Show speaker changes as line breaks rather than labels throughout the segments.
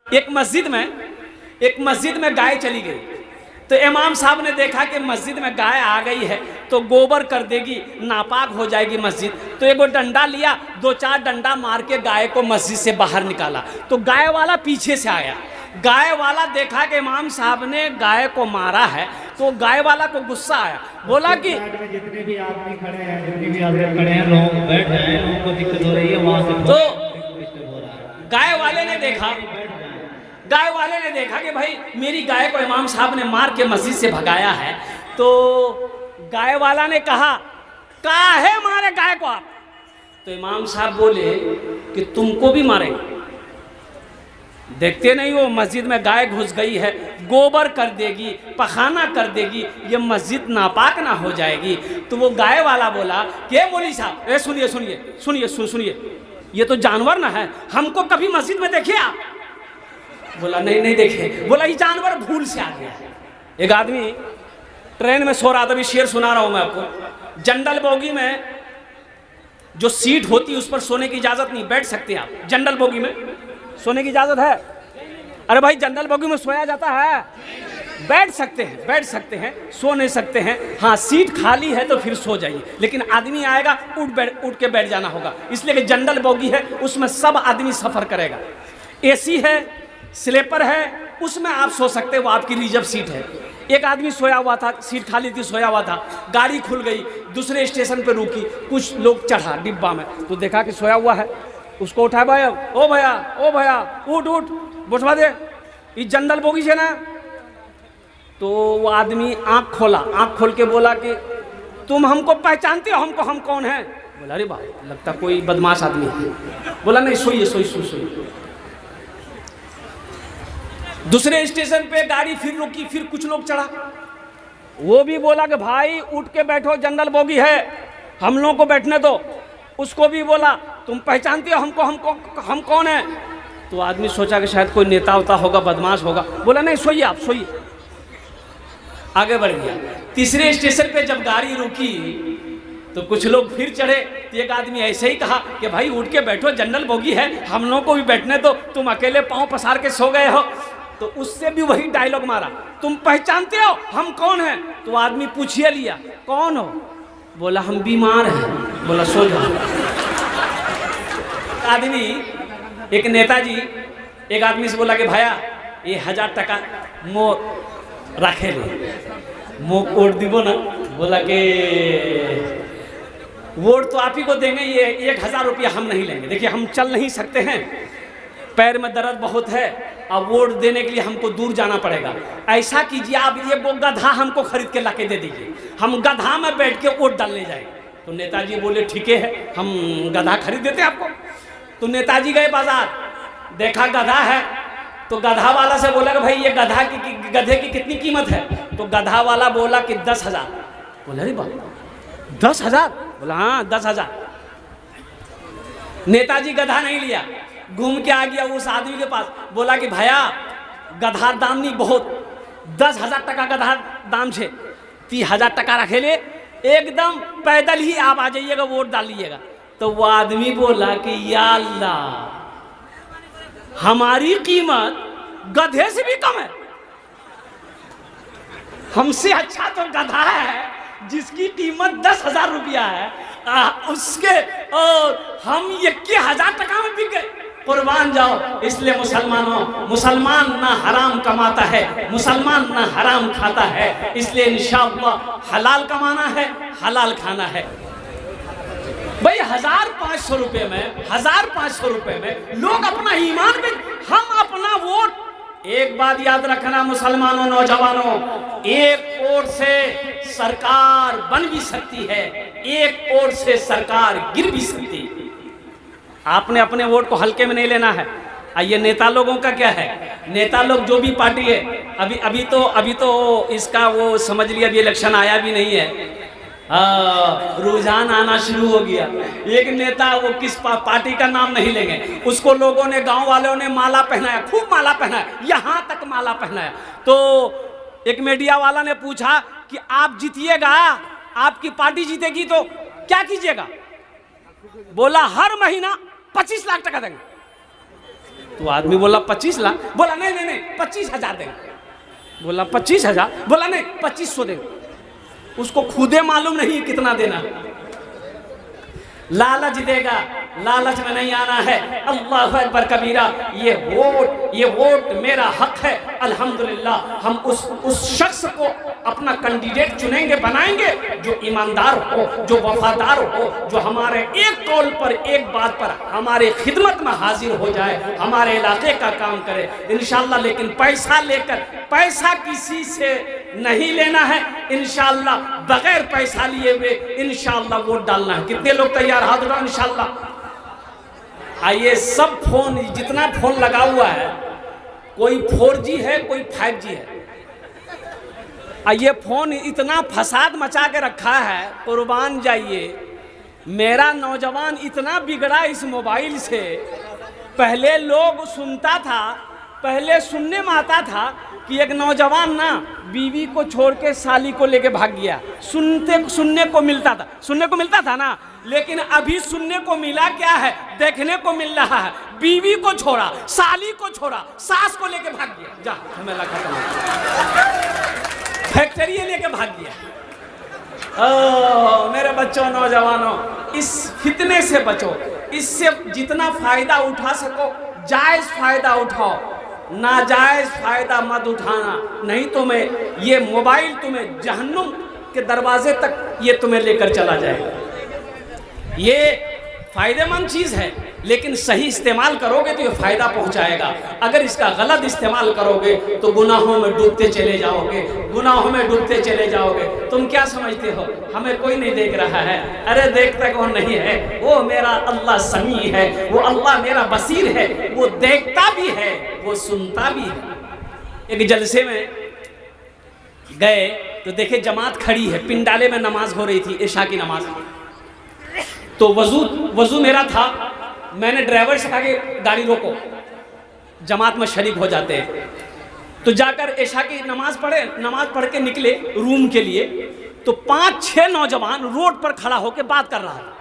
एक मस्जिद में गाय चली गई, तो इमाम साहब ने देखा कि मस्जिद में गाय आ गई है तो गोबर कर देगी, नापाक हो जाएगी मस्जिद। तो एगो डंडा लिया, 2-4 डंडा मार के गाय को मस्जिद से बाहर निकाला। तो गाय वाला पीछे से आया, गाय वाला देखा कि इमाम साहब ने गाय को मारा है, तो गाय वाला को गुस्सा आया, बोला कि
जितने भी आदमी खड़े हैं, जितने भी आदमी खड़े हैं, लोग बैठ जाएं, लोगों को दिक्कत हो रही है वहां से।
तो गाय वाले ने देखा कि भाई मेरी गाय को इमाम साहब ने मार के मस्जिद से भगाया है। तो गाय वाला ने कहा, काहे मारे गाय को आप? तो इमाम साहब बोले कि तुमको भी मारेंगे, देखते नहीं हो मस्जिद में गाय घुस गई है, गोबर कर देगी, पखाना कर देगी, ये मस्जिद नापाक ना हो जाएगी। तो वो गाय वाला बोला कि मौलवी साहब, सुनिए, ये तो जानवर ना है, हमको कभी मस्जिद में देखिए आप? बोला नहीं देखे। बोला ये जानवर भूल से आ गया। एक आदमी ट्रेन में सो रहा था, अभी शेर सुना रहा हूं मैं आपको। जनरल बोगी में जो सीट होती है उस पर सोने की इजाजत नहीं, बैठ सकते आप। जनरल बोगी में सोने की इजाजत है? अरे भाई जनरल बोगी में सोया जाता है? बैठ सकते हैं, सो नहीं सकते हैं। हाँ, सीट खाली है तो फिर सो जाइए, लेकिन आदमी आएगा उठ के बैठ जाना होगा, इसलिए कि जनरल बोगी है, उसमें सब आदमी सफर करेगा। एसी है, स्लीपर है, उसमें आप सो सकते हैं, वो आपकी रिजर्व सीट है। एक आदमी सोया हुआ था, सीट खाली थी, सोया हुआ था, गाड़ी खुल गई, दूसरे स्टेशन पे रुकी, कुछ लोग चढ़ा डिब्बा में, तो देखा कि सोया हुआ है, उसको उठाया, भाई ओ भैया उठ बैठवा दे, ये जनरल बोगी से ना। तो वो आदमी आँख खोल के बोला कि तुम हमको पहचानते हो? हम कौन है? बोला अरे भाई लगता कोई बदमाश आदमी है। बोला नहीं, सोइए। दूसरे स्टेशन पे गाड़ी फिर रुकी, फिर कुछ लोग चढ़ा, वो भी बोला कि भाई उठ के बैठो, जनरल बोगी है, हम लोगों को बैठने दो। उसको भी बोला तुम पहचानते हो हमको, हम कौन है? तो आदमी सोचा कि शायद कोई नेता होगा, बदमाश होगा। बोला नहीं, सोइए। आगे बढ़ गया। तीसरे स्टेशन पे जब गाड़ी रुकी तो कुछ लोग फिर चढ़े, तो एक आदमी ऐसे ही कहा कि भाई उठ के बैठो, जनरल बोगी है, हम लोगों को भी बैठने दो, तुम अकेले पाँव पसार के सो गए हो। तो उससे भी वही डायलॉग मारा, तुम पहचानते हो हम कौन है? तो आदमी पूछिए लिया, कौन हो? बोला हम बीमार हैं। बोला सो जाओ। आदमी, एक नेताजी एक आदमी से बोला कि भैया ये 1000 टका मो रखे ले, मो वोट दीबो ना। बोला कि वोट तो आप ही को देंगे, ये 1000 रुपया हम नहीं लेंगे। देखिए हम चल नहीं सकते हैं, पैर में दर्द बहुत है, अब वोट देने के लिए हमको दूर जाना पड़ेगा। ऐसा कीजिए आप ये वो गधा हमको खरीद के लाके दे दीजिए, हम गधा में बैठ के वोट डालने जाएंगे। तो नेताजी बोले ठीक है, हम गधा खरीद देते आपको। तो नेताजी गए बाजार, देखा गधा है, तो गधा वाला से बोला कि भाई ये गधे की कितनी कीमत है? तो गधा वाला बोला कि 10,000। बोला अरे बाप 10,000? बोला हाँ 10,000। नेताजी गधा नहीं लिया, घूम के आ गया उस आदमी के पास, बोला कि भैया गधा दाम नहीं बहुत, 10,000 टका गधा दाम छे, 30,000 टका रखे ले, एकदम पैदल ही आप आ जाइएगा, वोट डाल लीजिएगा। तो वो आदमी बोला कि या अल्लाह, हमारी कीमत गधे से भी कम है, हमसे अच्छा तो गधा है जिसकी कीमत 10,000 रुपया है, उसके और हम 21,000 टका में बिक गए। कुर्बान जाओ। इसलिए मुसलमान ना हराम कमाता है, मुसलमान ना हराम खाता है, इसलिए इंशाअल्लाह हलाल कमाना है, हलाल खाना है। भाई 1,500 रुपए में लोग अपना ईमान पे, हम अपना वोट। एक बात याद रखना मुसलमानों, नौजवानों, एक ओर से सरकार बन भी सकती है, एक ओर से सरकार गिर भी सकती है। आपने अपने वोट को हल्के में नहीं लेना है। ये नेता लोगों का क्या है, नेता लोग जो भी पार्टी है, अभी तो इसका वो समझ लिया, अभी इलेक्शन आया भी नहीं है, रुझान आना शुरू हो गया। एक नेता, वो किस पार्टी का नाम नहीं लेंगे, उसको लोगों ने, गांव वालों ने माला पहनाया, खूब माला पहनाया, यहाँ तक माला पहनाया। तो एक मीडिया वाला ने पूछा कि आप जीतिएगा, आपकी पार्टी जीतेगी तो क्या कीजिएगा? बोला हर महीना 25 लाख टका देंगे। तो आदमी बोला 25 लाख, बोला नहीं नहीं नहीं 25,000 देंगे। बोला 25,000, बोला नहीं 2500 देंगे। उसको खुदे मालूम नहीं कितना देना। लालच देगा, लालच में नहीं आना है। अल्लाह अकबर कबीरा। ये वोट मेरा हक है। अल्हम्दुलिल्लाह हम उस शख्स को अपना कैंडिडेट चुनेंगे, बनाएंगे जो ईमानदार हो, जो वफादार हो, जो हमारे एक कौल पर, एक बात पर हमारे खिदमत में हाजिर हो जाए, हमारे इलाके का काम करे इंशाअल्लाह। लेकिन पैसा लेकर, पैसा किसी से नहीं लेना है इंशाअल्लाह। बगैर पैसा लिए हुए इंशाअल्लाह वोट डालना है। कितने लोग तैयार? हाथ उठाओ इंशाअल्लाह। आइए, सब फोन, जितना फोन लगा हुआ है, कोई 4G है, कोई 5G है। ये फोन इतना फसाद मचा के रखा है, कुर्बान जाइए। मेरा नौजवान इतना बिगड़ा इस मोबाइल से। पहले लोग सुनता था, पहले सुनने में आता था कि एक नौजवान ना बीवी को छोड़ के साली को लेके भाग गया। सुनने को मिलता था ना। लेकिन अभी सुनने को मिला क्या है? देखने को मिल रहा है, बीवी को छोड़ा, साली को छोड़ा, सास को लेके भाग गया। जा, झमेला खत्म, फैक्ट्री लेके भाग गया। मेरे बच्चों, नौजवानों, इस फितने से बचो। इससे जितना फायदा उठा सको जायज फायदा उठाओ, नाजायज फायदा मत उठाना। नहीं तो ये मोबाइल तुम्हें जहन्नुम के दरवाजे तक ये तुम्हें लेकर चला जाएगा। ये फायदेमंद चीज़ है, लेकिन सही इस्तेमाल करोगे तो ये फ़ायदा पहुंचाएगा। अगर इसका गलत इस्तेमाल करोगे तो गुनाहों में डूबते चले जाओगे, गुनाहों में डूबते चले जाओगे। तुम क्या समझते हो हमें कोई नहीं देख रहा है? अरे देखता कौन नहीं है? वो मेरा अल्लाह समी है, वो अल्लाह मेरा बसीर है, वो देखता भी है, वो सुनता भी है। एक जलसे में गए तो देखे जमात खड़ी है, पिंडाले में नमाज हो रही थी, इशा की नमाज। तो वजू मेरा था, मैंने ड्राइवर से कहा कि गाड़ी रोको, जमात में शरीक हो जाते हैं। तो जाकर इशा की नमाज पढ़ के निकले रूम के लिए। तो 5-6 नौजवान रोड पर खड़ा होकर बात कर रहा था।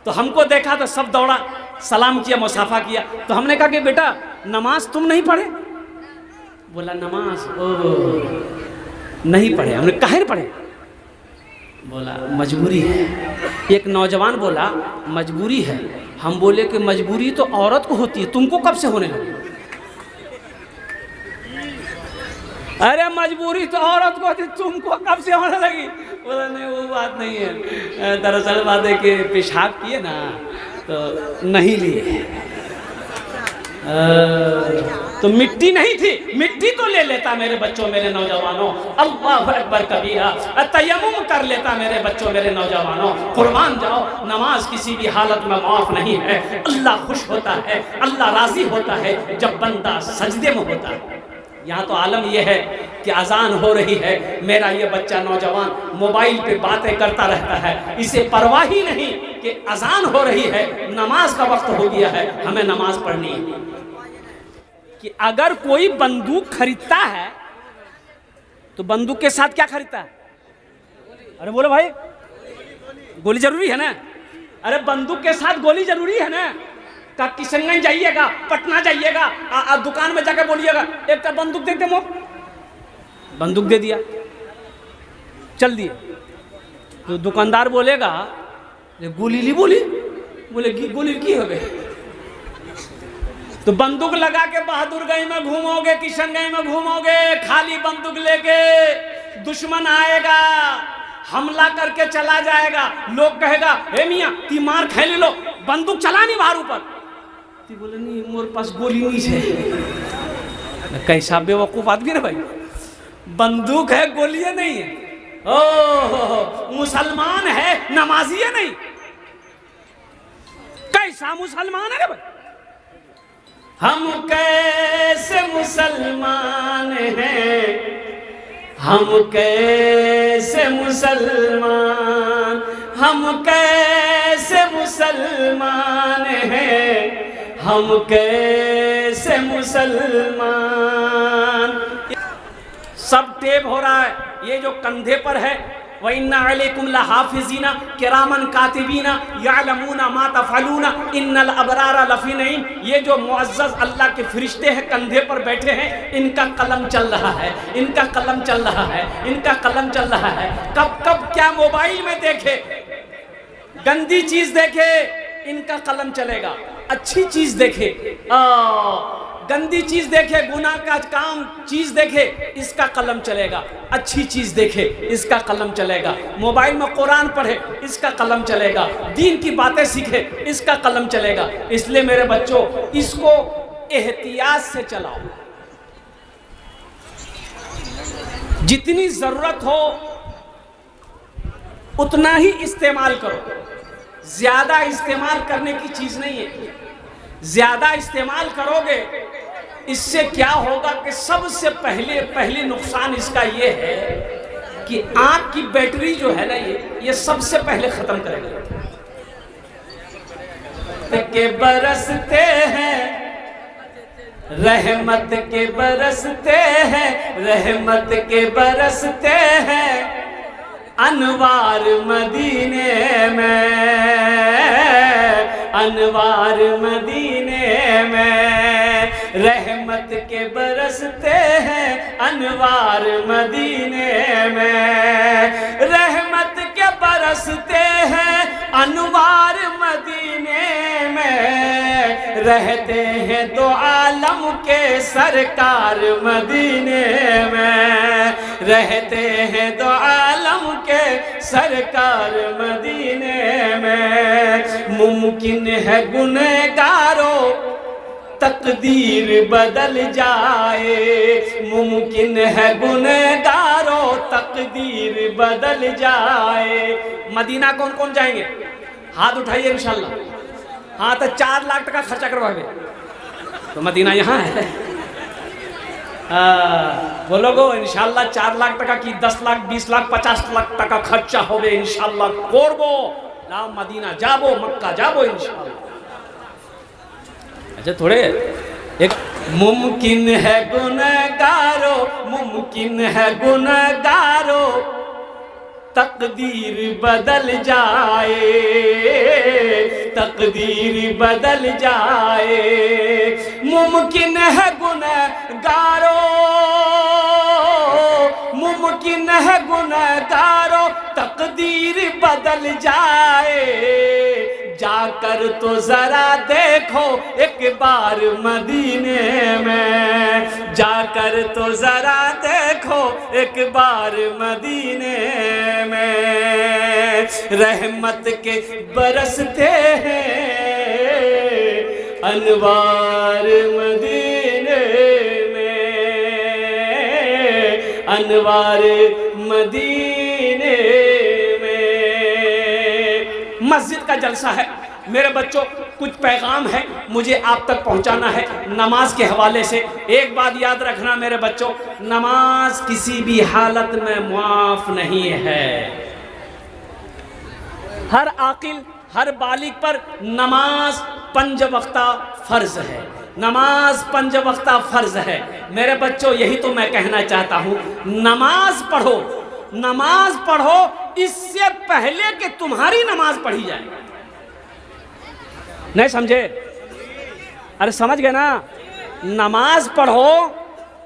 तो हमको देखा तो सब दौड़ा, सलाम किया, मुसाफा किया। तो हमने कहा कि बेटा नमाज तुम नहीं पढ़े? बोला नमाज नहीं पढ़े। हमने काहे पढ़े? बोला मजबूरी है। एक नौजवान बोला मजबूरी है। हम बोले कि मजबूरी तो औरत को होती है, तुमको कब से होने लगी? अरे मजबूरी तो औरत को होती, तुमको कब से होने लगी? बोला नहीं वो बात नहीं है, दरअसल बात है कि पेशाब किए ना तो नहीं लिए। तो मिट्टी नहीं थी, मिट्टी तो ले लेता मेरे बच्चों, मेरे नौजवानों। अल्लाह अकबर कबीरा। तयम्मुम कर लेता मेरे बच्चों, मेरे नौजवानों। कुर्बान जाओ, नमाज किसी भी हालत में माफ नहीं है। अल्लाह खुश होता है, अल्लाह राजी होता है जब बंदा सजदे में होता है। यहाँ तो आलम यह है कि अजान हो रही है, मेरा ये बच्चा नौजवान मोबाइल पे बातें करता रहता है। इसे परवाह ही नहीं कि अजान हो रही है, नमाज का वक्त हो गया है, हमें नमाज पढ़नी है। कि अगर कोई बंदूक खरीदता है तो बंदूक के साथ क्या खरीदता है? अरे बोलो भाई, गोली जरूरी है ना? अरे बंदूक के साथ गोली जरूरी है ना? का किशनगंज जाइएगा, पटना जाइएगा, दुकान में जाकर बोलिएगा एक बंदूक दे दे, बंदूक दे दिया, चल दिए। तो दुकानदार बोलेगा गोली ली, बोले गोली की हो गए। तो बंदूक लगा के बहादुरगंज में घूमोगे, किशनगंज में घूमोगे, खाली बंदूक लेके, दुश्मन आएगा, हमला करके चला जाएगा। लोग कहेगा हे मियाँ ती मार खाई ले लो, बंदूक चला नहीं बाहर ऊपर। ती बोले नहीं मोर पास गोली नहीं है। कैसा बेवकूफ आदमी ना भाई, बंदूक है गोली नहीं है। ओ मुसलमान है नमाजी है नहीं, कैसा मुसलमान है भाई? हम कैसे मुसलमान हैं, हम कैसे मुसलमान, हम कैसे मुसलमान हैं, हम कैसे मुसलमान। सब टेप हो रहा है, ये जो कंधे पर है व इन्ना अलैकुम लहाफिज़ीना किरामन कातिबीना यअलमूना मा तफ़अलूना इन्नल अबरारा लफ़ी नईम। ये जो मुअज़्ज़ज़ अल्लाह के फरिश्ते हैं कंधे पर बैठे हैं, इनका कलम चल रहा है, इनका कलम चल रहा है, इनका कलम चल रहा है। कब कब क्या मोबाइल में देखे, गंदी चीज़ देखे, इनका कलम चलेगा। अच्छी चीज़ देखे, गंदी चीज़ देखे, गुनाह का काम चीज़ देखे, इसका कलम चलेगा। अच्छी चीज़ देखे, इसका कलम चलेगा। मोबाइल में कुरान पढ़े, इसका कलम चलेगा। दीन की बातें सीखे, इसका कलम चलेगा। इसलिए मेरे बच्चों, इसको एहतियात से चलाओ। जितनी ज़रूरत हो उतना ही इस्तेमाल करो। ज़्यादा इस्तेमाल करने की चीज़ नहीं है। ज़्यादा इस्तेमाल करोगे, इससे क्या होगा कि सबसे पहले नुकसान इसका ये है कि आँख की बैटरी जो है ना, ये सबसे पहले ख़त्म करेगा। के बरसते हैं रहमत के बरसते हैं, रहमत के बरसते हैं अनवार मदीने में, अनवार मदीने में, रहमत के बरसते हैं अनवार मदीने में, रहमत के बरसते हैं अनवार मदीने में, रहते हैं दो आलम के सरकार मदीने में, रहते हैं दो आलम के सरकार मदीने में। मुमकिन है गुनहगारों तकदीर बदल जाए, मुमकिन है गुनहगारों तकदीर बदल जाए। मदीना कौन कौन जाएंगे? हाथ उठाइए इंशाल्लाह। हाँ तो 4 लाख टका खर्चा करवाओगे तो मदीना यहाँ है। बोलोगो इंशाल्लाह 4 लाख टका की 10 लाख 20 लाख 50 लाख टका खर्चा होगे इंशाल्लाह। कोरबो ना मदीना जाबो, मक्का जाबो इंशाल्लाह। अच्छा थोड़े एक मुमकिन है गुनहगारों, मुमकिन है गुनहगारों तकदीर बदल जाए, तकदीर बदल जाए। मुमकिन है गुनहगारों, मुमकिन है गुनहगारों तकदीर बदल जाए। जाकर तो जरा देखो एक बार मदीने में, जाकर तो जरा देखो एक बार मदीने में। रहमत के बरसते हैं अनवार मदीने में, अनवार मदीने में। मस्जिद का जलसा है मेरे बच्चों, कुछ पैगाम है मुझे आप तक पहुंचाना है नमाज के हवाले से। एक बात याद रखना मेरे बच्चों, नमाज किसी भी हालत में मुआफ नहीं है। हर आकिल हर बालिग पर नमाज 5 वक्ता फ़र्ज है, नमाज 5 वक्ता फ़र्ज है। मेरे बच्चों यही तो मैं कहना चाहता हूँ, नमाज पढ़ो, नमाज पढ़ो इससे पहले कि तुम्हारी नमाज पढ़ी जाए। नहीं समझे? अरे समझ गए ना? नमाज पढ़ो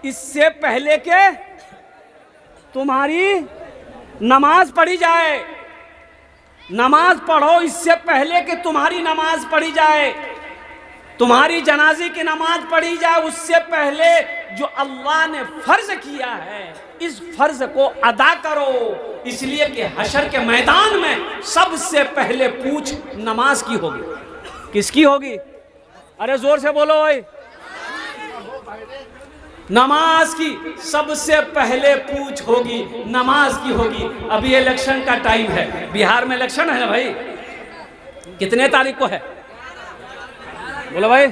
इससे पहले के तुम्हारी नमाज पढ़ी जाए, नमाज पढ़ो इससे पहले कि तुम्हारी नमाज पढ़ी जाए, तुम्हारी जनाजे की नमाज पढ़ी जाए। उससे पहले जो अल्लाह ने फर्ज किया है इस फर्ज को अदा करो, इसलिए कि हशर के मैदान में सबसे पहले पूछ नमाज की होगी। किसकी होगी? अरे जोर से बोलो भाई। नमाज की सबसे पहले पूछ होगी, नमाज की होगी। अभी इलेक्शन का टाइम है, बिहार में इलेक्शन है ना भाई, कितने तारीख को है? बोलो भाई।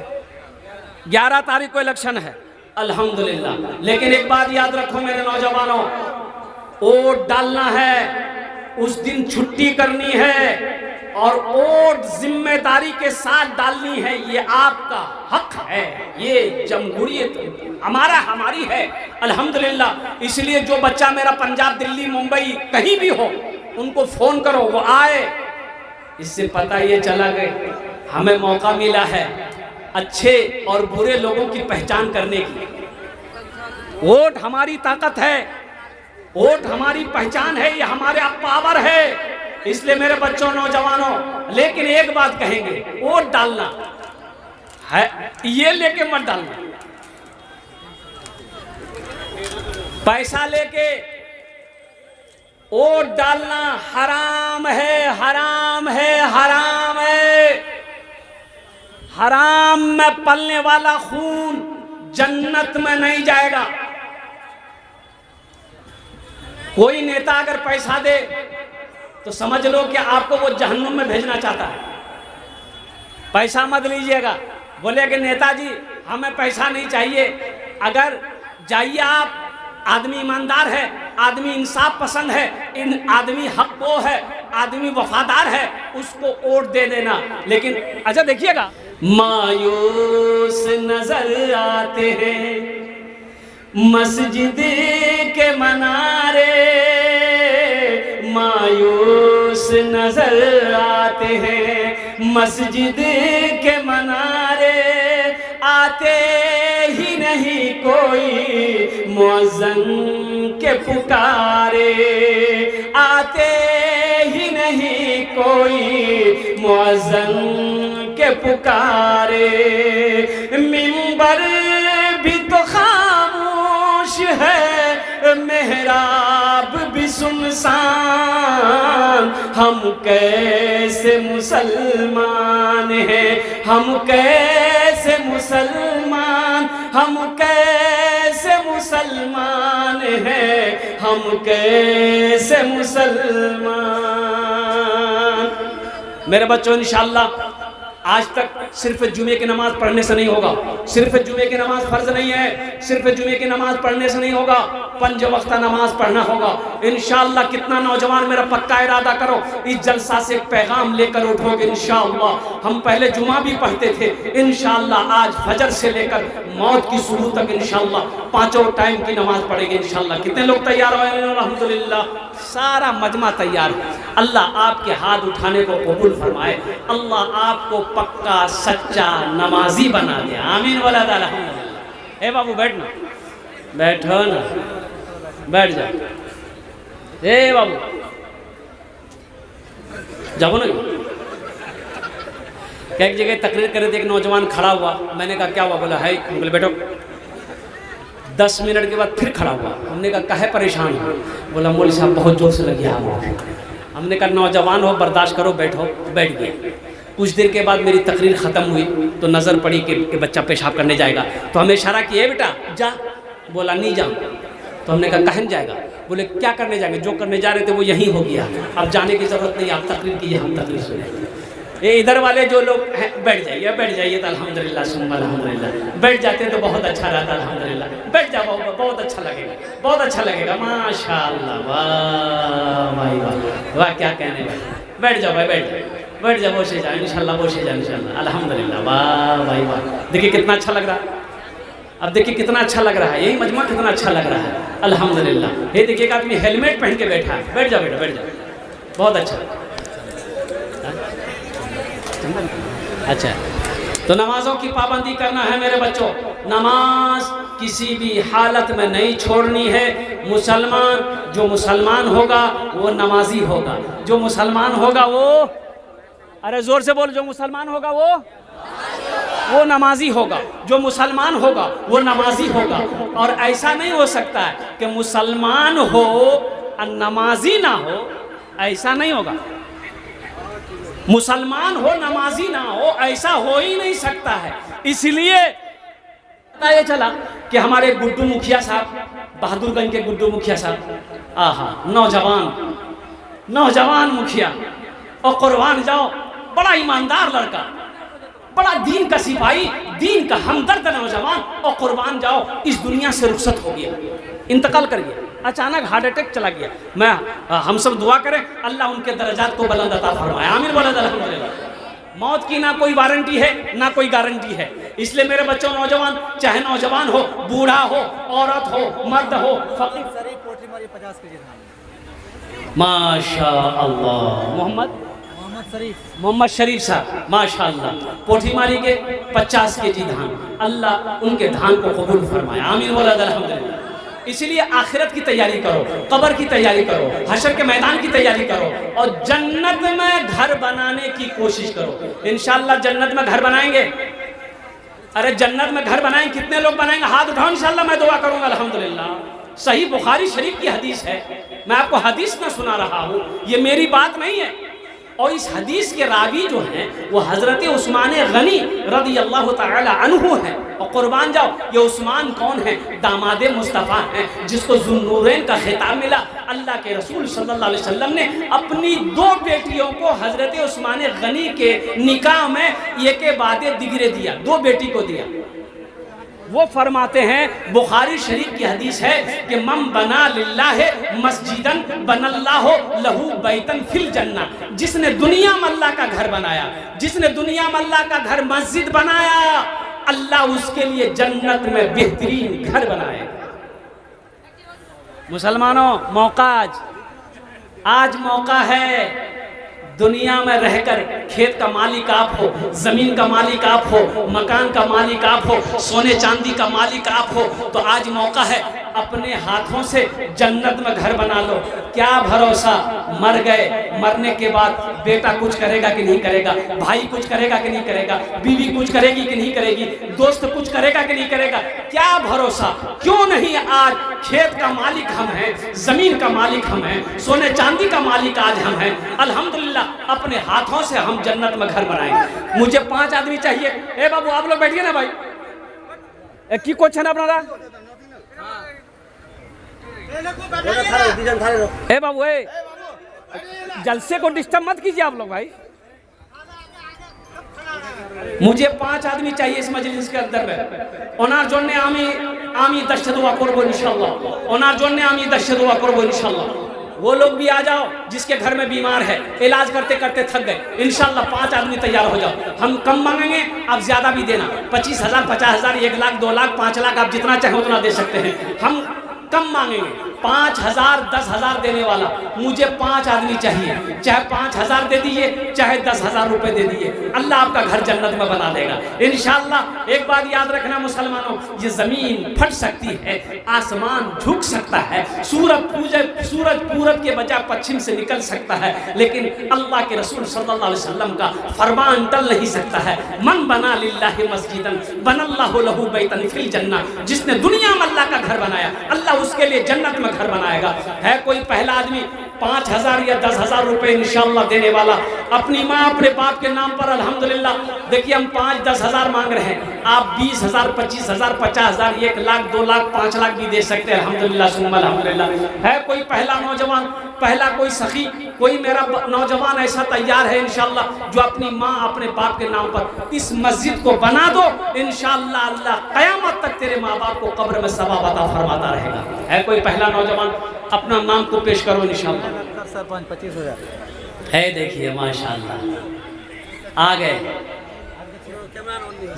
11 तारीख को इलेक्शन है, अल्हम्दुलिल्लाह। लेकिन एक बात याद रखो मेरे नौजवानों, वोट डालना है, उस दिन छुट्टी करनी है और वोट जिम्मेदारी के साथ डालनी है। ये आपका हक है, ये जमहूरियत हमारी है, अल्हम्दुलिल्लाह। इसलिए जो बच्चा मेरा पंजाब दिल्ली मुंबई कहीं भी हो, उनको फोन करो वो आए। इससे पता ये चला गए हमें मौका मिला है अच्छे और बुरे लोगों की पहचान करने की। वोट हमारी ताकत है, वोट हमारी पहचान है, ये हमारे पावर है। इसलिए मेरे बच्चों, नौजवानों, लेकिन एक बात कहेंगे, वोट डालना है ये लेके मत डालना। पैसा लेके वोट डालना हराम है, हराम है, हराम है। हराम में पलने वाला खून जन्नत में नहीं जाएगा। कोई नेता अगर पैसा दे तो समझ लो कि आपको वो जहन्नुम में भेजना चाहता है। पैसा मत लीजिएगा, बोले कि नेताजी हमें पैसा नहीं चाहिए। अगर जाइए आप, आदमी ईमानदार है, आदमी इंसाफ पसंद है, इन आदमी हक वो है, आदमी वफादार है, उसको वोट दे देना। लेकिन अच्छा देखिएगा, मायूस नजर आते हैं मस्जिद के मनारे, मायूस नजर आते हैं मस्जिद के मनारे, आते ही नहीं कोई मुअज्जिन के पुकारे, आते ही नहीं कोई मुअज्जिन के पुकारे। मिंबर भी तो खामोश है, मेहराब भी सुनसान, हम कैसे मुसलमान हैं, हम कैसे मुसलमान, हम कैसे मुसलमान हैं, हम कैसे मुसलमान। मेरे बच्चों, इंशाअल्लाह आज तक सिर्फ जुमे की नमाज पढ़ने से नहीं होगा, सिर्फ जुमे की नमाज फर्ज नहीं है, सिर्फ जुमे की नमाज पढ़ने से नहीं होगा, 5 वक्त नमाज पढ़ना होगा इंशाअल्लाह। कितना नौजवान मेरा पक्का इरादा करो, इस जलसा से पैगाम लेकर उठोगे इंशाअल्लाह। हम पहले जुमा भी पढ़ते थे, इंशाअल्लाह आज फजर से लेकर मौत की सुबह तक इंशाअल्लाह 5 टाइम की नमाज पढ़ेंगे इंशाअल्लाह। कितने लोग तैयार हो? अल्हम्दुलिल्लाह, सारा मजमा तैयार है। अल्लाह आपके हाथ उठाने को कबूल फरमाए, अल्लाह आपको पक्का सच्चा नमाजी बना दे, आमीन वाला अल्हम्दुलिल्लाह। ए बाबू बैठना, बैठो ना, बैठ जा। ए बाबू जाओ ना। एक जगह तकरीर करे थे, एक नौजवान खड़ा हुआ, मैंने कहा क्या हुआ? बोला है, बोले बैठो। 10 मिनट के बाद फिर खड़ा हुआ, हमने कहा काहे परेशान हो? बोला मौलवी साहब बहुत जोर से लगी आग। हमने कहा नौजवान हो, बर्दाश्त करो, बैठो। बैठ गए। कुछ देर के बाद मेरी तकरीर ख़त्म हुई तो नज़र पड़ी कि बच्चा पेशाब करने जाएगा, तो हमें इशारा किया बेटा जा। बोला नहीं जाऊँ। तो हमने कहा कहन जाएगा? बोले क्या करने जाएंगे? जो करने जा रहे थे वो यहीं हो गया, अब जाने की ज़रूरत नहीं, आप तकरीर कीजिए, हम तकरीर सुने। ये इधर वाले जो लोग हैं बैठ जाइए, बैठ जाइए तो अल्हम्दुलिल्लाह सुम्मा अल्हम्दुलिल्लाह। बैठ जाते तो बहुत अच्छा रहता, अल्हम्दुलिल्लाह। बैठ जाओ, बहुत अच्छा लगेगा, बहुत अच्छा लगेगा, माशाअल्लाह, वाह भाई वाह, वाह क्या कहने भाई। बैठ जाओ भाई, बैठ जाओ, बैठ जाओ, बोशे जाओ इंशाल्लाह, बोशे जाओ इंशाल्लाह, अल्हम्दुलिल्लाह, वाह भाई वाह। देखिए कितना अच्छा लग रहा है, अब देखिए कितना अच्छा लग रहा है, यही मजमा कितना अच्छा लग रहा है, अल्हम्दुलिल्लाह। ये देखिए एक आदमी हेलमेट पहन के बैठा है। बैठ जाओ बेटा, बैठ जाओ, बहुत अच्छा। अच्छा, तो नमाजों की पाबंदी करना है मेरे बच्चों, नमाज किसी भी हालत में नहीं छोड़नी है। मुसलमान, जो मुसलमान होगा वो नमाजी होगा, जो मुसलमान होगा वो, अरे जोर से बोल, जो मुसलमान होगा वो नमाजी होगा, जो मुसलमान होगा वो नमाजी होगा। और ऐसा नहीं हो सकता है कि मुसलमान हो और नमाजी ना हो, ऐसा नहीं होगा। मुसलमान हो नमाजी ना हो, ऐसा हो ही नहीं सकता है। इसलिए पता ये चला कि हमारे गुड्डू मुखिया साहब, बहादुरगंज के गुड्डू मुखिया साहब, आहा नौजवान मुखिया, और कुर्बान जाओ, बड़ा ईमानदार लड़का, बड़ा दीन का सिपाही, दीन का हमदर्द नौजवान, और कुर्बान जाओ इस दुनिया से रुखसत हो गया, इंतकाल कर गया, अचानक हार्ट अटैक चला गया। मैं हम सब दुआ करें अल्लाह उनके दर्जात को बुलंद अता फरमाए, आमीन बोला अल्हम्दुलिल्लाह। मौत की ना कोई वारंटी है ना कोई गारंटी है। इसलिए मेरे बच्चों, नौजवान, चाहे नौजवान हो, बूढ़ा हो, औरत हो, मर्द हो, फकीर, माशा अल्लाह। मोहम्मद शरीफ साहब माशाअल्लाह, पोठीमारी के 50 केजी धान, अल्लाह उनके धान को कबूल फरमाए, आमीन बोला अल्हम्दुलिल्लाह। इसलिए आखिरत की तैयारी करो, कब्र की तैयारी करो, हशर के मैदान की तैयारी करो और जन्नत में घर बनाने की कोशिश करो। इंशाअल्लाह जन्नत में घर बनाएंगे। अरे जन्नत में घर बनाएंगे, कितने लोग बनाएंगे? हाथ उठाओ, इंशाअल्लाह मैं दुआ करूंगा अल्हम्दुलिल्लाह। सही बुखारी शरीफ की हदीस है, मैं आपको हदीस ना सुना रहा हूँ, ये मेरी बात नहीं है। और इस हदीस के रावी जो हैं वो हज़रत उस्मान गनी रज़ी अल्लाह तआला अन्हु हैं। और कुर्बान जाओ, ये उस्मान कौन है? दामादे मुस्तफ़ा हैं, जिसको ज़ुन्नूरैन का खिताब मिला। अल्लाह के रसूल सल्लल्लाहु अलैहि वसल्लम ने अपनी 2 बेटियों को हज़रत उस्मान गनी के निकाह में एक के बाद दिगरे दिया, 2 बेटी को दिया। वो फरमाते हैं, बुखारी शरीफ की हदीस है कि मम बना लिल्लाह मस्जिदन बनल्लाहु लहू बैतन फिल जन्ना। जिसने दुनिया में अल्लाह का घर बनाया, जिसने दुनिया में अल्लाह का घर मस्जिद बनाया, अल्लाह उसके लिए जन्नत में बेहतरीन घर बनाए। मुसलमानों, मौका आज मौका है। दुनिया में रहकर खेत का मालिक आप हो, ज़मीन का मालिक आप हो, मकान का मालिक आप हो, सोने चांदी का मालिक आप हो, तो आज मौका है अपने हाथों से जन्नत में घर बना लो। क्या भरोसा, मर गए, मरने के बाद बेटा कुछ करेगा कि नहीं करेगा, भाई कुछ करेगा कि नहीं करेगा, बीवी कुछ करेगी कि नहीं करेगी, दोस्त कुछ करेगा कि नहीं करेगा, क्या भरोसा। क्यों नहीं आज खेत का मालिक हम हैं, ज़मीन का मालिक हम हैं, सोने चांदी का मालिक आज हम हैं। अल्हम्दुलिल्लाह अपने हाथों से हम जन्नत में घर बनाएंगे। मुझे 5 आदमी चाहिए। ए बाबू आप लोग बैठिए ना भाई, एक की क्वेश्चन अपना ए बाबू, ए जलसे को डिस्टर्ब मत कीजिए आप लोग भाई। मुझे 5 आदमी चाहिए इस मजलिस के अंदर में। ओनार जोड़ने आमी दश्त दुआ करबो इंशाल्लाह, ओनार जोड़ने आमी दश्त दुआ करबो इंशाल्लाह। वो लोग भी आ जाओ जिसके घर में बीमार है, इलाज करते करते थक गए। इंशाल्लाह 5 आदमी तैयार हो जाओ। हम कम मांगेंगे, आप ज्यादा भी देना। 25,000, 50,000, 1 लाख, 2 लाख, 5 लाख, आप जितना चाहे उतना दे सकते हैं। हम कम मांगेंगे। 5,000, 10,000 देने वाला, मुझे 5 आदमी चाहिए। चाहे 5,000 दे दीजिए, चाहे 10,000 रुपए दे दीजिए, अल्लाह आपका घर जन्नत में बना देगा इंशाअल्लाह। एक बात याद रखना मुसलमानों, ये जमीन फट सकती है, आसमान झुक सकता है, सूरज पूरब के बजाय पश्चिम से निकल सकता है, लेकिन अल्लाह के रसूल सल्लल्लाहु अलैहि वसल्लम का फरमान टल नहीं सकता है। मन बना लिल्लाहि मस्जिदन बनल्लाहु लहू बैतन फिल जन्ना। जिसने दुनिया में अल्लाह का घर बनाया, अल्लाह उसके लिए जन्नत में घर बनाएगा। है कोई पहला आदमी 5,000 या 10,000 रुपए इंशाअल्लाह देने वाला अपनी माँ अपने बाप के नाम पर? अल्हम्दुलिल्लाह। देखिए हम 5-10 हज़ार मांग रहे हैं, आप 20,000, 25,000, 50,000, 1 लाख, 2 लाख, 5 लाख भी दे सकते हैं। अल्हम्दुलिल्लाह सुम्मा अल्हम्दुलिल्लाह। है कोई पहला नौजवान, पहला कोई सखी, कोई मेरा नौजवान ऐसा तैयार है इंशाअल्लाह जो अपनी माँ अपने बाप के नाम पर इस मस्जिद को बना दो, इंशाअल्लाह अल्लाह क़यामत तक तेरे माँ बाप को कब्र में सवाब अता फरमाता रहेगा। है कोई पहला नौजवान? अपना नाम को पेश करो इंशाअल्लाह।
सरपंच 25,000
है। देखिए माशाअल्लाह आ गए।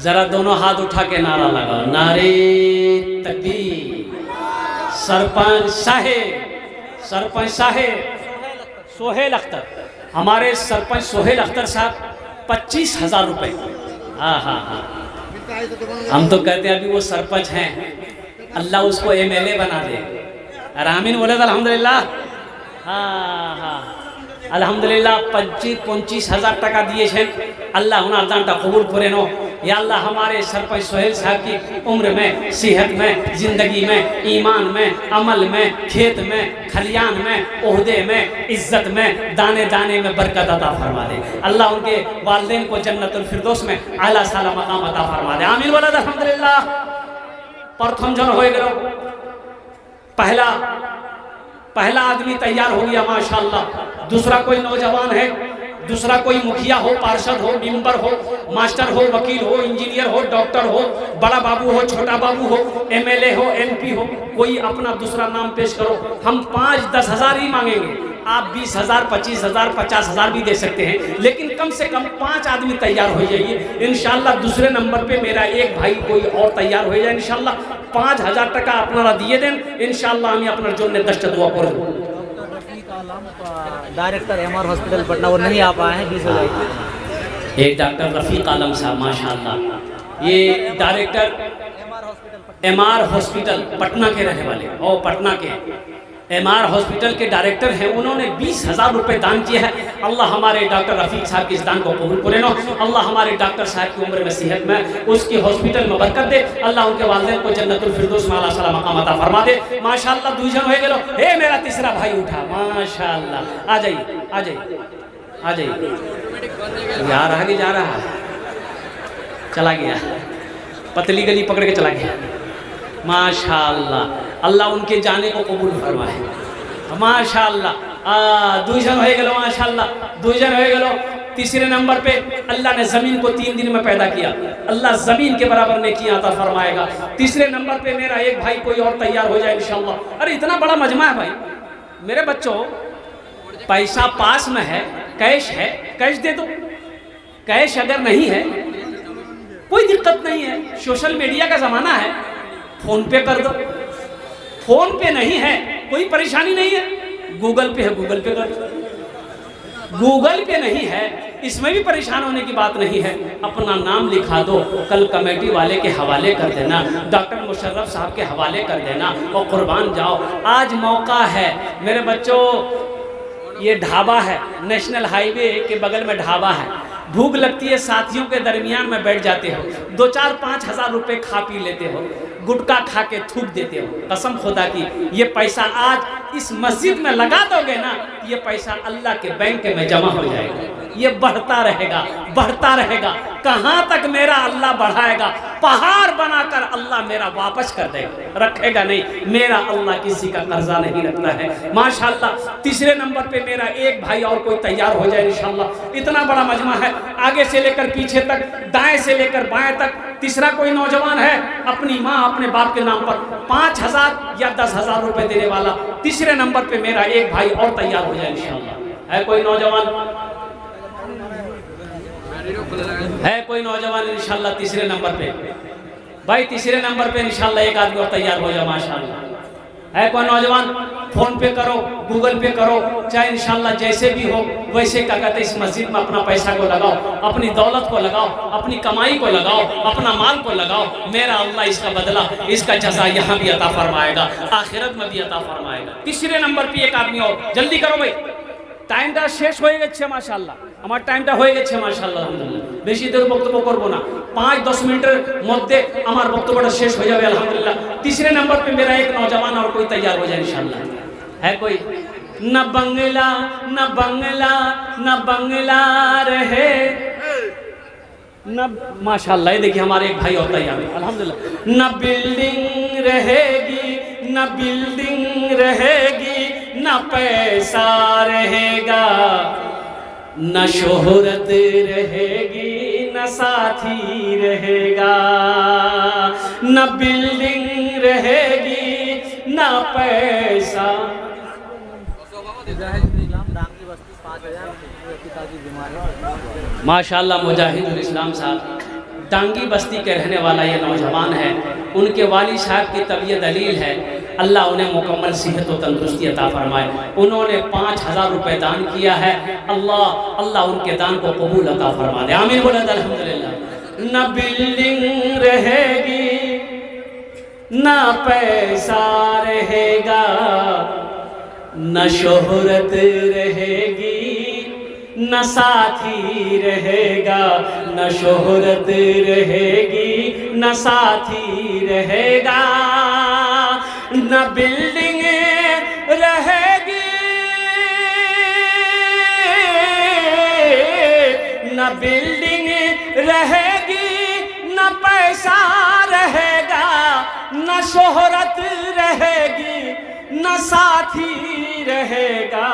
जरा दोनों हाथ उठा के नारा लगाओ, नारे तकबीर। सरपंच साहेब सोहेल अख्तर, हमारे सरपंच सोहेल अख्तर साहब 25,000 रुपए। हाँ, हम तो कहते हैं अभी वो सरपंच हैं, अल्लाह उसको MLA बना दे। आमीन बोले तो अल्हम्दुलिल्लाह। हाँ अल्हम्दुलिल्लाह 25,000 টাকা দিয়েছেন, আল্লাহ ওনার দানটা কবুল করে নো। या अल्लाह हमारे सरपंच सोहेल साहब की उम्र में, सेहत में, ज़िंदगी में, ईमान में, अमल में, खेत में, खलियान में, ओहदे में, इज्जत में, दाने दाने में बरकत अता फरमा दे। अल्लाह उनके वालिदैन को जन्नतुल फिरदौस में आला साला मकाम अता फरमा दे। आमीन बोला अल्हम्दुलिल्लाह। प्रथम जन हो गए, पहला आदमी तैयार हो गया माशाअल्लाह। दूसरा कोई नौजवान है, दूसरा कोई मुखिया हो, पार्षद हो, मेंबर हो, मास्टर हो, वकील हो, इंजीनियर हो, डॉक्टर हो, बड़ा बाबू हो, छोटा बाबू हो, MLA हो, MP हो, कोई अपना दूसरा नाम पेश करो। हम 5-10 हज़ार ही मांगेंगे, आप 20,000, 25,000, 50,000 भी दे सकते हैं, लेकिन कम से कम 5 आदमी तैयार हो जाइए इंशाअल्लाह। दूसरे नंबर पे मेरा एक भाई कोई और तैयार हो जाए इंशाअल्लाह। 5,000 টাকা আপনারা দিয়ে দেন इंशाअल्लाह। আমি আপনার জন্য 10টা দোয়া করব।
डायरेक्टर एमआर हॉस्पिटल पटना वो नहीं आ पाए हैं, 20 हो जाएगी।
एक डॉक्टर रफ़ीक आलम साहब माशाल्लाह, ये डायरेक्टर एमआर हॉस्पिटल पटना के रहने वाले और पटना के एमआर हॉस्पिटल के डायरेक्टर हैं। उन्होंने 20,000 रुपये दान किया है। अल्लाह हमारे डॉक्टर रफ़ीक साहब के इस दान को कबूल करे नो। अल्लाह हमारे डॉक्टर साहब की उम्र में सेहत में उसकी हॉस्पिटल में बरकत दे। अल्लाह उनके वालिदैन को जन्नतुल फिरदौस में आला सलाम मकाम अता फरमा दे। माशाल्लाह दूजन हो गेलो। हे मेरा तीसरा भाई उठा, माशाल्लाह। आ जाइए आ जाइए आ जाइए। यार आगे जा रहा है, चला गया, पतली गली पकड़ के चला गया। माशाल्लाह, अल्लाह उनके जाने को कबूल फरमाए। माशाल्लाह दूजन हो गेलो, माशाल्लाह दूजन हो गेलो। तीसरे नंबर पे अल्लाह ने ज़मीन को 3 दिन में पैदा किया। अल्लाह ज़मीन के बराबर ने किया अता फरमाएगा। तीसरे नंबर पे मेरा एक भाई कोई और तैयार हो जाए इंशाअल्लाह। अरे इतना बड़ा मजमा है भाई। मेरे बच्चों, पैसा पास में है, कैश है, कैश दे दो। कैश अगर नहीं है कोई दिक्कत नहीं है, सोशल मीडिया का ज़माना है, फ़ोन पे कर दो। फ़ोन पे नहीं है कोई परेशानी नहीं है, गूगल पे है, गूगल पे कर दो। गूगल पे नहीं है, इसमें भी परेशान होने की बात नहीं है। अपना नाम लिखा दो, कल कमेटी वाले के हवाले कर देना, डॉक्टर मुशर्रफ साहब के हवाले कर देना और कुर्बान जाओ। आज मौका है मेरे बच्चों। ये ढाबा है, नेशनल हाईवे के बगल में ढाबा है। भूख लगती है, साथियों के दरमियान में बैठ जाते हो, 2-4-5 हज़ार रुपये खा पी लेते हो, गुटखा खा के थूक देते हो। कसम खुदा की ये पैसा आज इस मस्जिद में लगा दोगे ना, ये पैसा अल्लाह के बैंक में जमा हो जाएगा। ये बढ़ता रहेगा, बढ़ता रहेगा। कहाँ तक मेरा अल्लाह बढ़ाएगा? पहाड़ बनाकर अल्लाह मेरा वापस कर देगा, रखेगा नहीं। मेरा अल्लाह किसी का कर्जा नहीं रखता है। माशाल्लाह तीसरे नंबर पे मेरा एक भाई और कोई तैयार हो जाए इंशाल्लाह। इतना बड़ा मजमा है, आगे से लेकर पीछे तक, दाएं से लेकर बाएं तक। तीसरा कोई नौजवान है अपनी माँ अपने बाप के नाम पर 5,000 या 10,000 रुपए देने वाला। तीसरे नंबर पे मेरा एक भाई और तैयार हो जाए इंशाल्लाह। है कोई नौजवान? है कोई नौजवान इंशाल्लाह तीसरे नंबर पे? भाई तीसरे नंबर पे इंशाल्लाह एक आदमी और तैयार हो जाए माशाल्लाह। है कोई नौजवान? फोन पे करो, गूगल पे करो, चाहे इंशाल्लाह जैसे भी हो वैसे क्या कहते इस मस्जिद में अपना पैसा को लगाओ, अपनी दौलत को लगाओ, अपनी कमाई को लगाओ, अपना माल को लगाओ। मेरा अल्लाह इसका बदला, इसका जज़ा यहाँ भी अता फरमाएगा, आखिरत में भी अता फरमाएगा। तीसरे नंबर पे एक आदमी और, जल्दी करो भाई, টাইমটা শেষ হয়ে গেছে মাশাআল্লাহ। আমার টাইমটা হয়ে গেছে মাশাআল্লাহ আলহামদুলিল্লাহ। বেশি দেরি বক্তব্য করব না, 5-10 মিনিটের মধ্যে আমার বক্তব্যটা শেষ হয়ে যাবে আলহামদুলিল্লাহ। तीसरे नंबर पे मेरा एक नौजवान और कोई तैयार हो जाए इंशाअल्लाह। है कोई? न बंगला न बंगला न बंगला रहे न, माशाअल्लाह। ये देखिए हमारे एक भाई और तैयार है अल्हम्दुलिल्लाह। न बिल्डिंग रहेगी न बिल्डिंग रहेगी, न पैसा रहेगा, न शोहरत रहेगी, न साथी रहेगा। न बिल्डिंग रहेगी न पैसा। माशाअल्लाह मुजाहिदुल इस्लाम साहब डांगी बस्ती के रहने वाला ये नौजवान है। उनके वाली साहब की तबीयत दलील है, अल्लाह उन्हें मुकम्मल सेहत और तंदुरुस्ती अता फरमाए। उन्होंने 5,000 रुपये दान किया है। अल्लाह उनके दान को कबूल अता फरमा दे, आमीन बोले अल्हम्दुलिल्लाह। न बिल्डिंग रहेगी न पैसा रहेगा, न शोहरत रहेगी, न साथी रहेगा, न शोहरत रहेगी, न साथी रहेगा। न बिल्डिंग रहेगी न बिल्डिंग रहेगी, न पैसा रहेगा, न शोहरत रहेगी, न साथी रहेगा।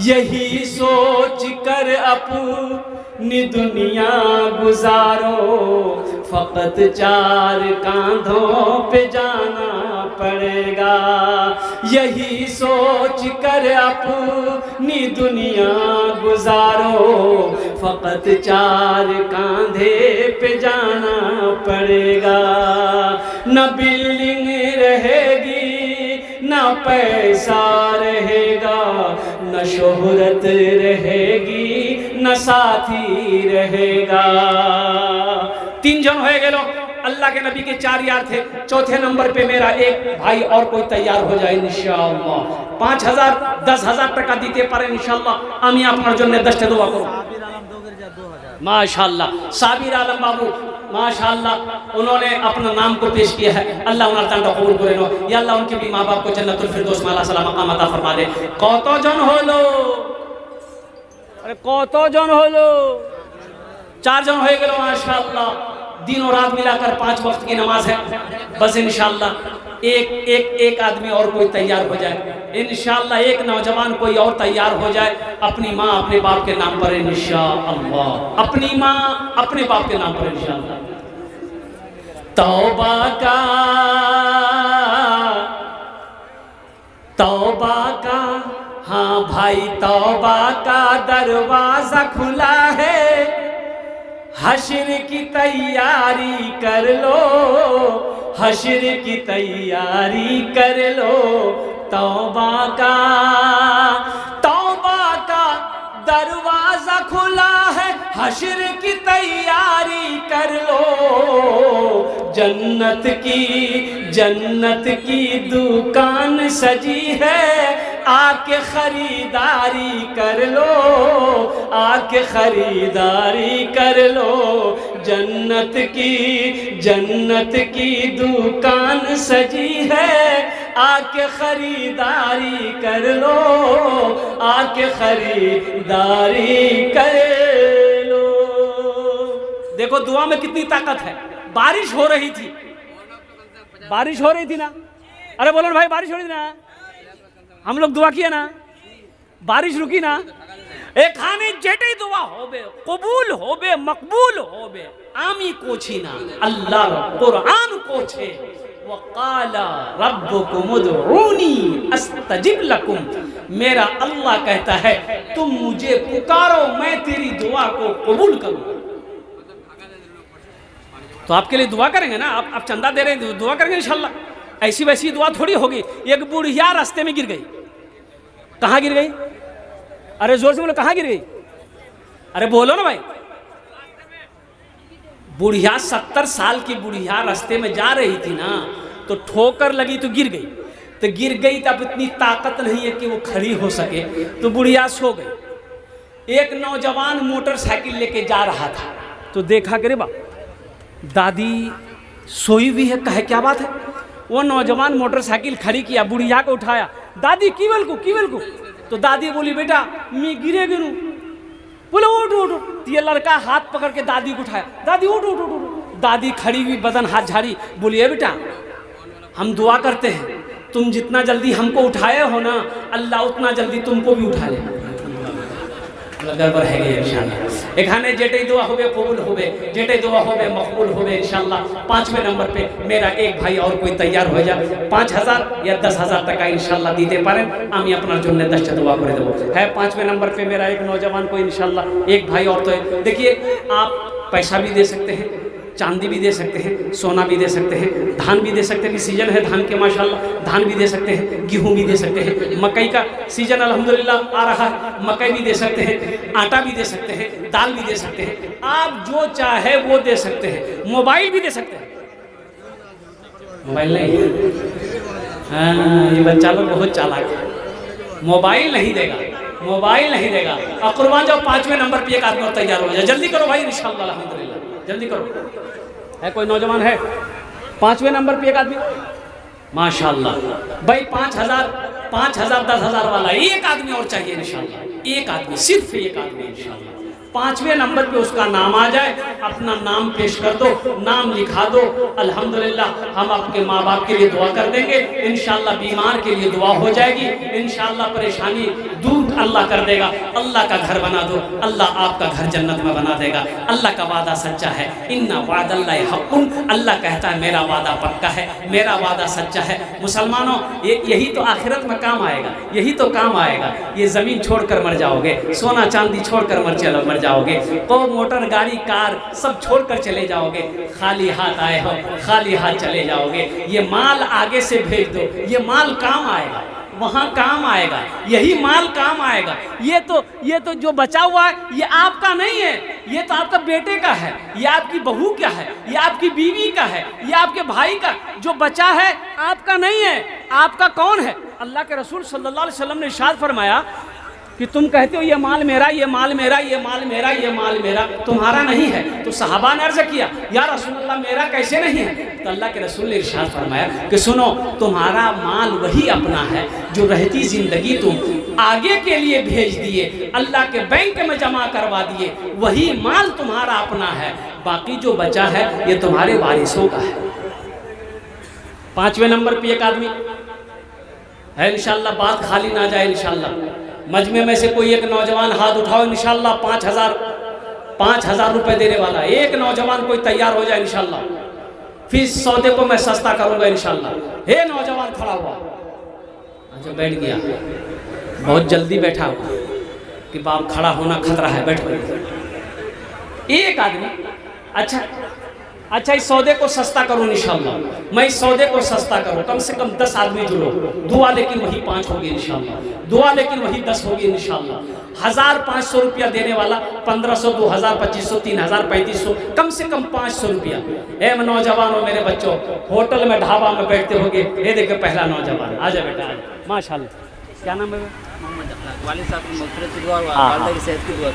यही सोच कर अपनी दुनिया गुजारो, फकत 4 कांधों पे जाना पड़ेगा। यही सोच कर अपनी दुनिया गुजारो, फकत 4 कांधे पे जाना पड़ेगा। न बिल्डिंग रहेगी न पैसा रहेगा, न शोहरत रहेगी, न साथी रहेगा। 3 जन हो गए लोग। अल्लाह के नबी के 4 यार थे। चौथे नंबर पे मेरा एक भाई और कोई तैयार हो जाए इंशाअल्लाह। 5000 10,000 টাকা দিতে পারে ইনশাআল্লাহ। আমি আপনার জন্য 10টা দোয়া করব। माशाअल्लाह साबिर आलम बाबू माशाअल्लाह उन्होंने अपना नाम को पेश किया है। अल्लाह उनका तंदा कबूल करे नो। या अल्लाह उनके भी माँ बाप को जन्नतुल फिरदौस में अल्लाह सलाम मकाम अता फरमा दे। কত জন হলো? अरे কত জন হলো? 4 জন হয়ে গেল माशाअल्लाह। दिन और रात मिलाकर 5 वक्त की नमाज है। बस इंशाअल्लाह एक आदमी और कोई तैयार हो जाए इंशाअल्लाह। एक नौजवान कोई और तैयार हो जाए अपनी माँ अपने बाप के नाम पर इंशाअल्लाह। अपनी माँ अपने बाप के नाम पर इंशाअल्लाह। तौबा का हाँ भाई तौबा का दरवाजा खुला है। हश्र की तैयारी कर लो, हश्र की तैयारी कर लो। तौबा का दरवाजा खुला है, हश्र की तैयारी कर लो। जन्नत की दुकान सजी है, आके खरीदारी कर लो, आके खरीदारी कर लो। जन्नत की दुकान सजी है, आके खरीदारी कर लो, आके खरीदारी कर लो। देखो दुआ में कितनी ताकत है। बारिश हो रही थी ना। अरे बोलो भाई बारिश हो रही थी ना। हम लोग दुआ किया ना, बारिश रुकी ना। এখানে যেটাই দোয়া হবে কবুল হবে মকবুল হবে আমি কোছি না, আল্লাহর কোরআন কোছে। वक़ाला रब्बुकुम उदऊनी अस्तजिब लकुम। मेरा अल्लाह कहता है तुम मुझे पुकारो मैं तेरी दुआ को कबूल करूँगा। तो आपके लिए दुआ करेंगे ना। आप चंदा दे रहे हैं दुआ करेंगे इंशाल्लाह। ऐसी वैसी दुआ थोड़ी होगी। एक बुढ़िया रास्ते में गिर गई। कहाँ गिर गई? अरे जोर से बोलो कहाँ गिर गई? अरे बोलो ना भाई। बुढ़िया 70 साल की बुढ़िया रास्ते में जा रही थी ना, तो ठोकर लगी तो गिर गई। तो गिर गई तब इतनी ताकत नहीं है कि वो खड़ी हो सके, तो बुढ़िया सो गई। एक नौजवान मोटरसाइकिल लेके जा रहा था, तो देखा कि रे बा दादी सोई हुई है। कहे क्या बात है? वो नौजवान मोटरसाइकिल खड़ी किया, बुढ़िया को उठाया। दादी कीवल को। तो दादी बोली बेटा मैं गिरे गिरू। बोले उठ। तो ये लड़का हाथ पकड़ के दादी को उठाया। दादी उठ। दादी खड़ी हुई बदन हाथ झाड़ी बोलिए बेटा हम दुआ करते हैं तुम जितना जल्दी हमको उठाए हो ना अल्लाह उतना जल्दी तुमको भी उठा ले। गड़बड़ है इंशाल्लाह। एखाने जेटे दुआ होबे कबूल होबे, जेटे दुआ होबे मकबूल होबे इंशाल्लाह। 5वें नंबर पे मेरा एक भाई और कोई तैयार हो जाए 5000 या 10,000 টাকা इंशाल्लाह दीते पारें আমি আপনার জন্য 10টা दुआ করে দেব। है 5वें नंबर पे मेरा एक नौजवान को इंशाल्लाह एक भाई और तो देखिए आप पैसा भी दे सकते हैं, चांदी भी दे सकते हैं, सोना भी दे सकते हैं, धान भी दे सकते हैं। सीजन है धान के माशाल्लाह, धान भी दे सकते हैं, गेहूं भी दे सकते हैं। मकई का सीजन अल्हम्दुलिल्लाह आ रहा है, मकई भी दे सकते हैं, आटा भी दे सकते हैं, दाल भी दे सकते हैं। आप जो चाहे वो दे सकते हैं। मोबाइल भी दे सकते हैं। मोबाइल नहीं, हाँ ये बच्चा लोग बहुत चालाक है। मोबाइल नहीं देगा, मोबाइल नहीं देगा। और कुर्बान जाओ 5वें नंबर पे एक आदमी और तैयार हो जाए। जल्दी करो भाई इंशाल्लाह अल्हम्दुलिल्लाह जल्दी करो। है कोई नौजवान है 5वें नंबर पे एक आदमी माशाल्लाह भाई 5,000 10,000 वाला एक आदमी और चाहिए इंशाल्लाह। एक आदमी सिर्फ एक आदमी इंशाल्लाह। 5वें नंबर पे उसका नाम आ जाए, अपना नाम पेश कर दो, नाम लिखा दो। अल्हम्दुलिल्लाह हम आपके माँ बाप के लिए दुआ कर देंगे इंशाल्लाह। बीमार के लिए दुआ हो जाएगी इंशाल्लाह। परेशानी दूर अल्लाह कर देगा। अल्लाह का घर बना दो, अल्लाह आपका घर जन्नत में बना देगा। अल्लाह का वादा सच्चा है। इन्ना वादल्लाहि हक़्क़ुन। अल्लाह कहता है मेरा वादा पक्का है, मेरा वादा सच्चा है। मुसलमानों यही तो आखिरत में काम आएगा, यही तो काम आएगा। ये ज़मीन छोड़कर मर जाओगे, सोना चांदी छोड़कर मर जाओगे, तो मोटर गाड़ी कार सब छोड़कर चले जाओगे, खाली हाथ आए हो खाली हाथ चले जाओगे। ये माल आगे से भेज दो, ये माल काम आएगा, वहाँ काम आएगा, यही माल काम आएगा। ये तो जो बचा हुआ है ये आपका नहीं है, ये तो आपका बेटे का है, ये आपकी बहू का है, ये आपकी बीवी का है, ये आपके भाई का। जो बचा है आपका नहीं है, आपका कौन है? अल्लाह के रसूल सल्लल्लाहु अलैहि वसल्लम ने इरशाद फरमाया कि तुम कहते हो ये माल मेरा, ये माल मेरा, ये माल मेरा, ये माल मेरा, तुम्हारा नहीं है। तो सहाबा ने अर्ज़ किया या रसूलल्लाह मेरा कैसे नहीं है? तो अल्लाह के रसूल ने इरशाद फरमाया कि सुनो, तुम्हारा माल वही अपना है जो रहती ज़िंदगी तुम आगे के लिए भेज दिए, अल्लाह के बैंक में जमा करवा दिए, वही माल तुम्हारा अपना है। बाकी जो बचा है ये तुम्हारे वारिसों का है। 5वें नंबर पे एक आदमी है, इंशाअल्लाह बात खाली ना जाए। इंशाअल्लाह मजमे में से कोई एक नौजवान हाथ उठाओ, इंशाअल्लाह 5,000 रुपए देने वाला एक नौजवान कोई तैयार हो जाए इंशाअल्लाह। फिर सौदे को मैं सस्ता करूंगा इंशाअल्लाह। हे नौजवान खड़ा हुआ, अच्छा बैठ गया, बहुत जल्दी बैठा हुआ कि बाप खड़ा होना खतरा है, बैठ गया। एक आदमी अच्छा इस सौदे को सस्ता करूँ इंशाअल्लाह, मैं इस सौदे को सस्ता करूँ, कम से कम 10 आदमी जुड़ो, दुआ लेकिन वही 5 होगी इंशाअल्लाह, दुआ लेकिन वही 10 होगी इंशाअल्लाह। 1,500 रुपया देने वाला 1,500, 2,000, 2,500, 3,000, 3,500, कम से कम 500 रुपया। ए नौजवानों, मेरे बच्चों, होटल में ढाबा में बैठते होगे, ये देखो पहला नौजवान, आजा बेटा आजा, माशाल्लाह। क्या नाम है?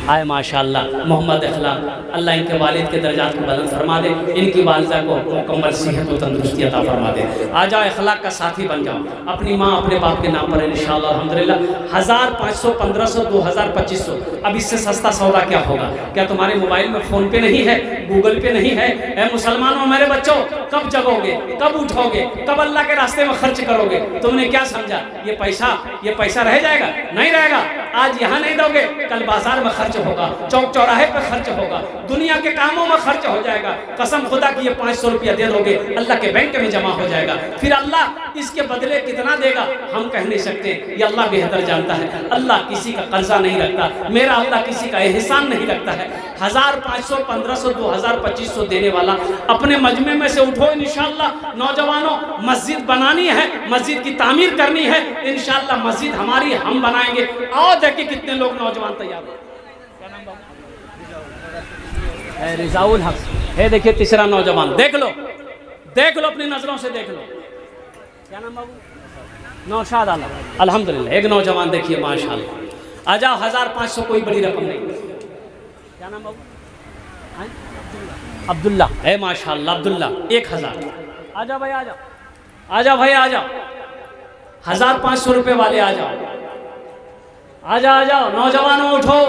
आए माशाल्लाह, मोहम्मद अखलाक। अल्लाह इनके वालिद के दर्जात को बुलंद फरमा दे, इनकी वालिदा को मुकम्मल सेहत और तंदुरुस्ती अता फरमा दे। आ जाओ, अखलाक का साथी बन जाओ, अपनी माँ अपने बाप के नाम पर इंशाअल्लाह अल्हम्दुलिल्लाह। 1,500, 1,500, 2,000, 2,500, अब इससे सस्ता सौदा क्या होगा? क्या तुम्हारे मोबाइल में फ़ोन पे नहीं है, गूगल पे नहीं है? ए मुसलमानों, मेरे बच्चों, कब जगोगे, कब उठोगे, कब अल्लाह के रास्ते में खर्च करोगे? तुमने क्या समझा ये पैसा रह जाएगा? नहीं रहेगा। आज यहाँ नहीं दोगे, कल बाजार में खर्च होगा, चौक चौराहे पर खर्च होगा, दुनिया के कामों में खर्च हो जाएगा। कसम खुदा की ये 500 रुपया दे दोगे, अल्लाह के बैंक में जमा हो जाएगा। फिर अल्लाह इसके बदले कितना देगा हम कह नहीं सकते, ये अल्लाह बेहतर जानता है। अल्लाह किसी का कर्जा नहीं रखता, मेरा अल्लाह किसी का एहसान नहीं रखता है। 1,500, 1,500, 2,000, 2,500 देने वाला अपने मजमे में से उठो इंशाअल्लाह। नौजवानों, मस्जिद बनानी है, मस्जिद की तामीर करनी है, इंशाअल्लाह मस्जिद हमारी हम बनाएंगे। आओ देखिए कितने लोग नौजवान तैयार हैं। रिजाउल हक है, देखिए तीसरा नौजवान, देख लो अपनी नजरों से देख लो। क्या नाम बाबू? नौशाद आलम, अल्हम्दुलिल्लाह। एक नौजवान देखिए माशाल्लाह। आ जाओ, 1,500 कोई बड़ी रकम नहीं। क्या नाम बाबू? अब्दुल्ला है, माशाल्लाह अब्दुल्ला। 1,000। आ जाओ भाई, आ जाओ भाई, आ जाओ। 1,500 रुपये वाले आ जाओ नौजवानों, उठो,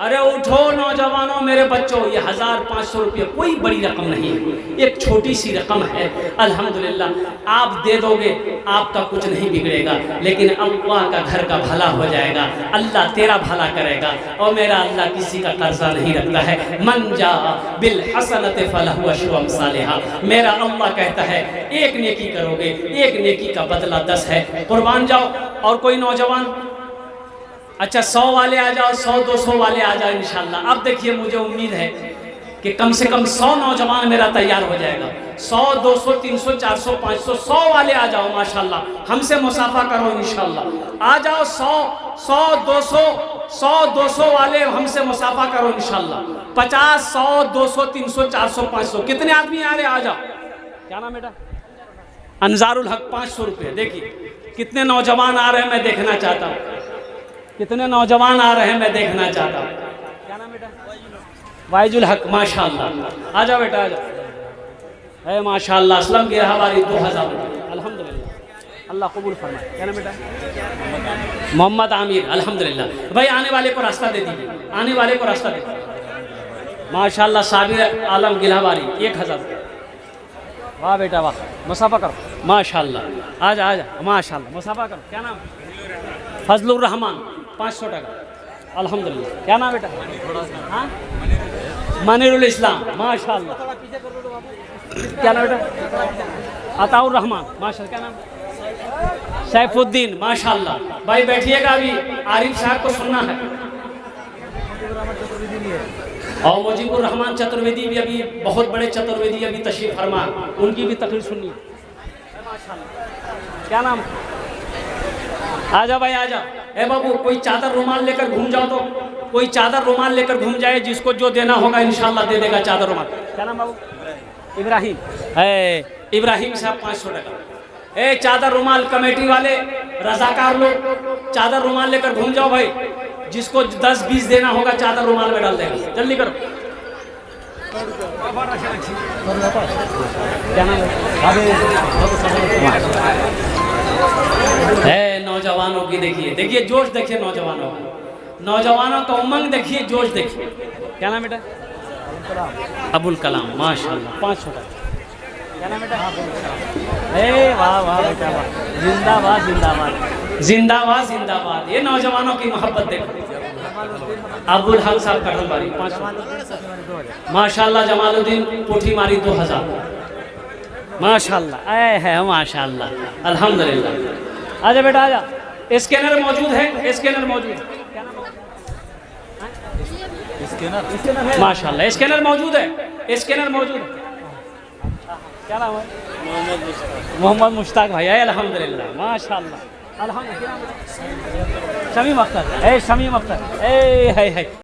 अरे उठो नौजवानों, मेरे बच्चों, ये 1,500 रुपये कोई बड़ी रकम नहीं है, एक छोटी सी रकम है। अल्हम्दुलिल्लाह आप दे दोगे, आपका कुछ नहीं बिगड़ेगा, लेकिन अल्लाह का घर का भला हो जाएगा, अल्लाह तेरा भला करेगा। और मेरा अल्लाह किसी का कर्जा नहीं रखता है। मन जा बिल हसनत फलहु अशरु अमसालिहा, मेरा अल्लाह कहता है एक नेकी करोगे, एक नेकी का बदला 10 है। कुर्बान जाओ। और कोई नौजवान? अच्छा 100 वाले आ जाओ, 100-200 वाले आ जाओ इंशाल्लाह। अब देखिए, मुझे उम्मीद है कि कम से कम 100 नौजवान मेरा तैयार हो जाएगा। 100, 200, 300, 400, 500, 100 वाले आ जाओ माशाल्लाह, हमसे मुसाफा करो इंशाल्लाह। आ जाओ 100, 200 वाले हमसे मुसाफा करो इंशाल्लाह। 50, 100, 200, 300, 400, 500, कितने आदमी आ रहे? आ जाओ। क्या नाम बेटा? अंजारुल हक। 500 रुपये। देखिए कितने नौजवान आ रहे हैं, मैं देखना चाहता हूँ कितने नौजवान आ रहे हैं, मैं देखना चाहता हूँ। क्या नाम बेटा? वाइजुल हक, माशाल्लाह। आ जाओ बेटा, आ जाओ। है माशाल्लाह। असलम की हमारी 2,000 रुपये, अल्हम्दुलिल्लाह, अल्लाह कबूल फरमाए। क्या नाम बेटा? मोहम्मद आमिर, अल्हम्दुलिल्लाह। भाई आने वाले को रास्ता दे दीजिए, आने वाले को रास्ता दे दीजिए। माशाल्लाह। साबिर आलम गिलावारी 1,000 रुपये। वाह बेटा वाह, मुसाफा करो माशाल्लाह। आ जा माशाल्लाह, मुसाफा करो। क्या नाम? फजलुर रहमान, 500 टका, अल्हम्दुलिल्लाह। क्या नाम बेटा? हाँ, मनीरुल इस्लाम, माशाल्लाह। क्या नाम बेटा? अताउर रहमान, माशाल्लाह। क्या नाम? सैफुद्दीन, माशाल्लाह। भाई बैठिएगा, अभी आरिफ साहब को सुनना है। और मुजीबुर रहमान चतुर्वेदी भी अभी बहुत बड़े चतुर्वेदी अभी तशरीफ फरमा, उनकी भी तकरीर सुनिए। क्या नाम? आ जाओ भाई आ जाओ। ए बाबू कोई चादर रुमाल लेकर घूम जाओ, तो कोई चादर रुमाल लेकर घूम जाए, जिसको जो देना होगा इंशाल्लाह दे देगा चादर रुमाल। क्या नाम बाबू? इब्राहिम। इब्राहिम साहब 500 टका। ए चादर रुमाल कमेटी वाले रजाकार लोग चादर रुमाल लेकर घूम जाओ भाई, जिसको 10-20 देना होगा चादर रुमाल में डाल देगा, जल्दी करो। क्या नाम है? नौजवानों की देखिए, देखिए जोश देखिए नौजवानों का, नौजवानों का उमंग देखिए, जोश देखिए। क्या नाम बेटा? अबुल कलाम, माशाल्लाह 500 टका। क्या नाम बेटा? वाह वाह बेटा वाह, जिंदाबाद जिंदाबाद जिंदाबाद जिंदाबाद। ये नौजवानों की मोहब्बत देखो। अब्दुल हक साहब कटलबारी 500 माशाल्लाह। जमालुद्दीन पुठी मारी 2000 माशाल्लाह। है माशाल्लाह अल्हम्दुलिल्लाह। आजा बेटा आजा। स्कैनर मौजूद है, स्कैनर मौजूद है। स्कैनर है माशाल्लाह, स्कैनर मौजूद है, स्कैनर मौजूद है। क्या नाम है? मोहम्मद मुश्ताक भाई। अल्हम्दुलिल्लाह माशाल्लाह अल्हम्दुलिल्लाह। शमीम अख्तर, शमीम अख्तर, है